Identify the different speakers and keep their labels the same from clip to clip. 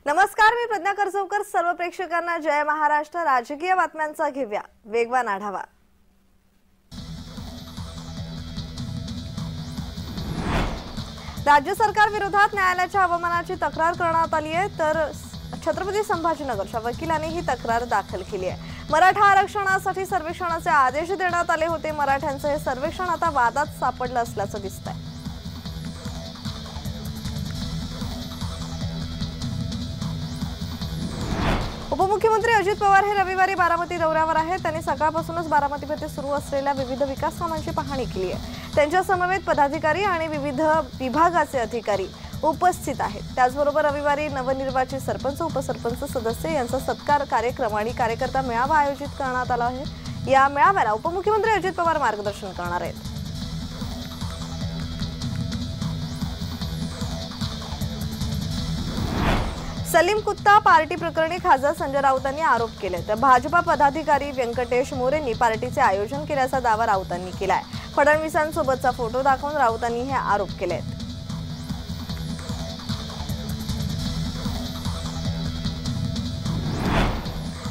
Speaker 1: नमस्कार, मी प्रज्ञा करजवकर. सर्व प्रेक्षकांना जय महाराष्ट्र. राजकीय बातम्यांचा घेऊया वेगवान आढावा. राज्य सरकार विरोधात न्यायालयाच्या अवमानाची तक्रार करण्यात आली आहे, तर छत्रपती संभाजीनगरच्या वकिलांनी ही तक्रार दाखल केली आहे. मराठा आरक्षणासाठी सर्वेक्षणाचे आदेश देण्यात आले होते. मराठ्यांचे हे सर्वेक्षण आता वादात सापडलं असल्याचं दिसतंय. उपमुख्यमंत्री अजित पवार हे रविवारी बारामती दौऱ्यावर आहेत. त्यांनी सकाळपासूनच बारामतीमध्ये सुरू असलेल्या विविध विकास कामांची पाहणी केली आहे. त्यांच्या समवेत पदाधिकारी आणि विविध विभागाचे अधिकारी उपस्थित आहेत. त्याचबरोबर रविवारी नवनिर्वाचित सरपंच, उपसरपंच, सदस्य यांचा सत्कार कार्यक्रम आणि कार्यकर्ता मेळावा आयोजित करण्यात आला आहे. या मेळाव्याला उपमुख्यमंत्री अजित पवार मार्गदर्शन करणार आहेत. सलीम कुत्ता पार्टी प्रकरणी खासदार संजय राऊतांनी आरोप केले. तर भाजपा पदाधिकारी व्यंकटेश मोरेंनी पार्टीचे आयोजन केल्याचा दावा राऊतांनी केलाय. फडणवीसांसोबतचा फोटो दाखवून राऊतांनी हे आरोप केले.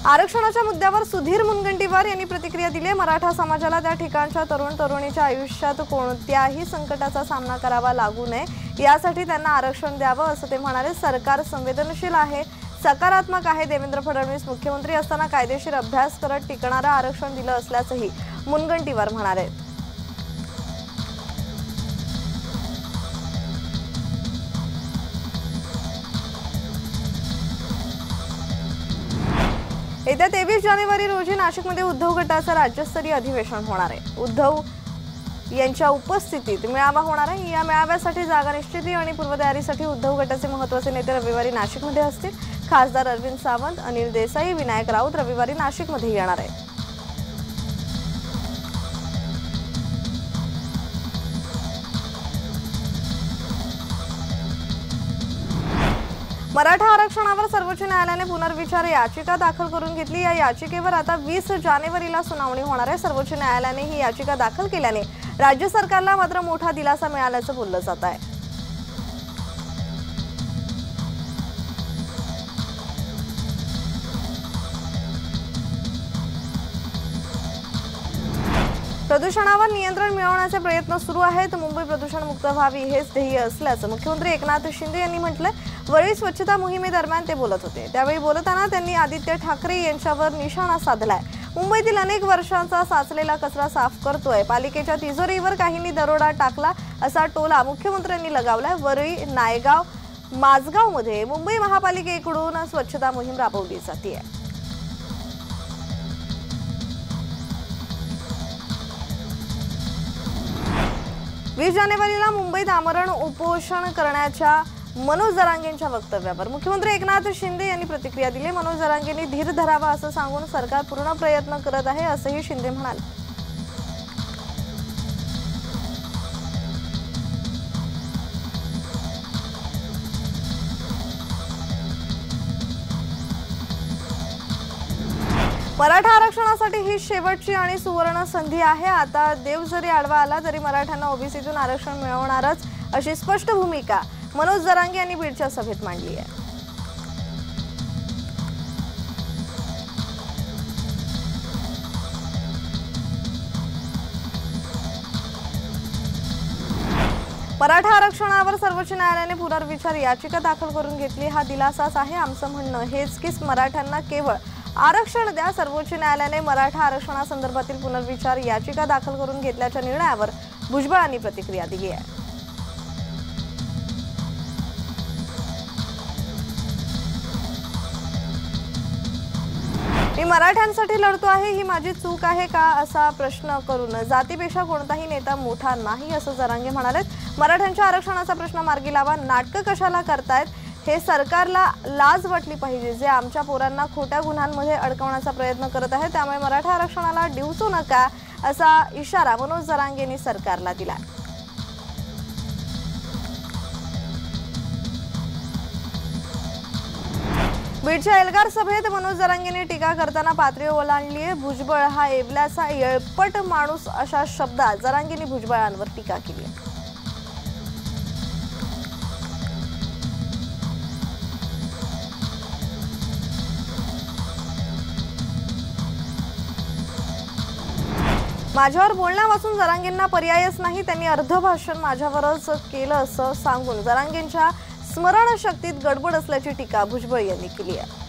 Speaker 1: आरक्षणाच्या मुद्द्यावर सुधीर मुनगंटीवार यांनी प्रतिक्रिया दिली. मराठा समाजाला त्या ठिकाणच्या तरुण-तरुणीच्या आयुष्यात कोणत्याही संकटाचा सामना करावा लागू नये यासाठी त्यांना आरक्षण द्यावं असं ते म्हणाले. सरकार संवेदनशील आहे, सकारात्मक आहे. देवेंद्र फडणवीस मुख्यमंत्री असताना कायदेशीर अभ्यास करत टिकणारं आरक्षण दिलं असल्याचंही मुनगंटीवार म्हणाले. येत्या 23 जानेवारी रोजी नाशिकमध्ये उद्धव गटाचं राज्यस्तरीय अधिवेशन होणार आहे. उद्धव यांच्या उपस्थितीत मेळावा होणार आहे. या मेळाव्यासाठी जागा निश्चिती आणि पूर्वतयारीसाठी उद्धव गटाचे महत्त्वाचे नेते रविवारी नाशिकमध्ये असतील. खासदार अरविंद सावंत, अनिल देसाई, विनायक राऊत रविवारी नाशिकमध्ये येणार आहेत. मराठा आरक्षणावर सर्वोच्च न्यायालयाने पुनर्विचार याचिका दाखल करून घेतली. या याचिकेवर आता 20 जानेवारीला सुनावणी होणार आहे. सर्वोच्च न्यायालयाने ही याचिका दाखल केल्याने राज्य सरकारला मात्र मोठा दिलासा मिळाल्याचं बोललं जात आहे. प्रदूषणावर नियंत्रण मिळवण्याचे प्रयत्न सुरू आहेत. मुंबई प्रदूषणमुक्त व्हावी हेच ध्येय असल्याचं मुख्यमंत्री एकनाथ शिंदे यांनी म्हटलं. वरळी स्वच्छता मोहिमेदरम्यान ते बोलत होते. त्यावेळी बोलताना त्यांनी आदित्य ठाकरे यांच्यावर निशाणा साधलाय. मुंबईतील अनेक वर्षांचा साचलेला कचरा साफ करतोय. पालिकेच्या तिजोरीवर काहींनी दरोडा टाकला असा टोला मुख्यमंत्र्यांनी लगावलाय. वरळी, नायगाव, माझगावमध्ये मुंबई महापालिकेकडून स्वच्छता मोहीम राबवली जाते. 20 जानेवारीला मुंबईत आमरण उपोषण करण्याच्या मनोज जरांगेंच्या वक्तव्यावर मुख्यमंत्री एकनाथ शिंदे यांनी प्रतिक्रिया दिली. मनोज जरांगेंनी धीर धरावा असं सांगून सरकार पूर्ण प्रयत्न करत आहे असंही शिंदे म्हणाले. मराठा आरक्षणासाठी ही शेवटची आणि सुवर्ण संधी आहे. आता देव जरी आडवा आला तरी मराठ्यांना ओबीसीतून आरक्षण मिळवणारच अशी स्पष्ट भूमिका मनोज जरांगे यांनी बीडच्या सभेत मांडली आहे. मराठा आरक्षणावर सर्वोच्च न्यायालयाने पुनर्विचार याचिका दाखल करून घेतली. हा दिलासाच आहे. आमचं म्हणणं हेच की मराठ्यांना केवळ आरक्षण द्या. सर्वोच्च न्यायालयाने मराठा आरक्षणासंदर्भातील पुनर्विचार याचिका दाखल करून घेतल्याच्या निर्णयावर भुजबळांनी प्रतिक्रिया दिली आहे. मी मराठ्यांसाठी लढतो आहे, ही माझी चूक आहे का असा प्रश्न करून जातीपेक्षा कोणताही नेता मोठा नाही असं जरांगे म्हणाले. मराठ्यांच्या आरक्षणाचा प्रश्न मार्गी लावा. नाटकं कशाला करतायत? हे सरकारला लाज वाटली पाहिजे. जे आमच्या पोरांना खोट्या गुन्ह्यांमध्ये अडकवण्याचा प्रयत्न करत आहे, त्यामुळे मराठा आरक्षणाला डिवचू नका असा इशारा मनोज जरांगेंनी सरकारला दिला. बीडच्या एल्गार सभेत मनोज जरांगेंनी टीका करताना पातळी ओलांडली आहे. भुजबळ हा येवल्याचा येळपट माणूस अशा शब्दात जरांगेंनी भुजबळांवर टीका केली आहे. माझ्यावर बोलण्यापासून जरांगेंना पर्यायच नाही, त्यांनी अर्ध भाषण माझ्यावरच केलं असं सांगून जरांगेंच्या स्मरणशक्तीत गडबड असल्याची टीका भुजबळ यांनी केली आहे।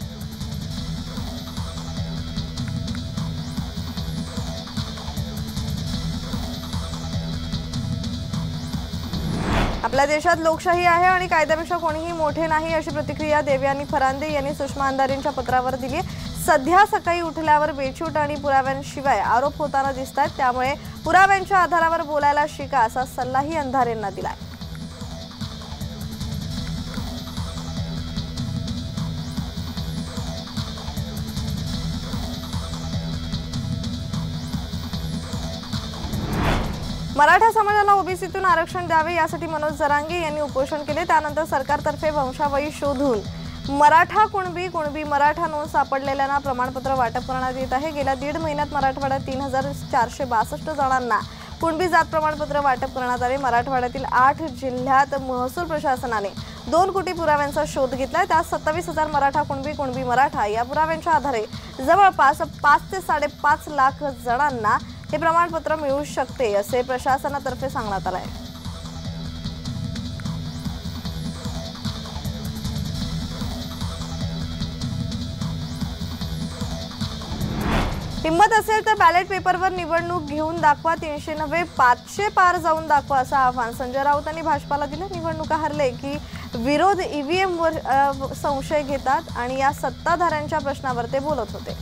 Speaker 1: आपल्या देशात लोकशाही आहे आणि कायद्यापेक्षा कोणीही मोठे नाही, अशी प्रतिक्रिया देवयानी फरांदे यांनी सुषमा अंधारेंच्या पत्रावर दिली। सध्या सकाळी उठल्यावर बेछूट आणि पुराव्यांशिवाय आरोप होताना दिसतात, त्यामुळे पुराव्यांच्या आधारावर बोलायला शिका असा सल्लाही अंधारेंना दिलाय। मराठा समाजाला ओबीसीतून आरक्षण द्यावे यासाठी मनोज जरांगे यांनी उपोषण केले। त्यानंतर सरकारतर्फे वंशावळी शोधून मराठा कुणबी मराठा नोंद सापडलेल्यांना प्रमाणपत्र वाटप करण्यात येत आहे। गेल्या 1.5 महिन्यात मराठवाड्यात 3462 जणांना कुणबी जात प्रमाणपत्र वाटप करण्यात आले। मराठवाड्यातील 8 जिल्ह्यात महसूल प्रशासनाने 2 कोटी पुराव्यांचा शोध घेतलाय। त्यात 27,000 मराठा कुणबी मराठा या पुराव्यांच्या आधारे जवळपास 5 ते 5.5 लाख जणांना हे प्रमाणपत्र मिळू शकते असे प्रशासनातर्फे सांगण्यात आले आहे। हिम्मत असेल तर बॅलेट पेपरवर निवडणूक घेऊन दाखवा, 300 नव्हे 500 पार जाऊन दाखवा असं आव्हान संजय राऊतांनी भाजपाला दिलं। निवडणुका हरले की विरोध ईव्हीएमवर संशय घेतात आणि या सत्ताधाऱ्यांच्या प्रश्नावर ते बोलत होते।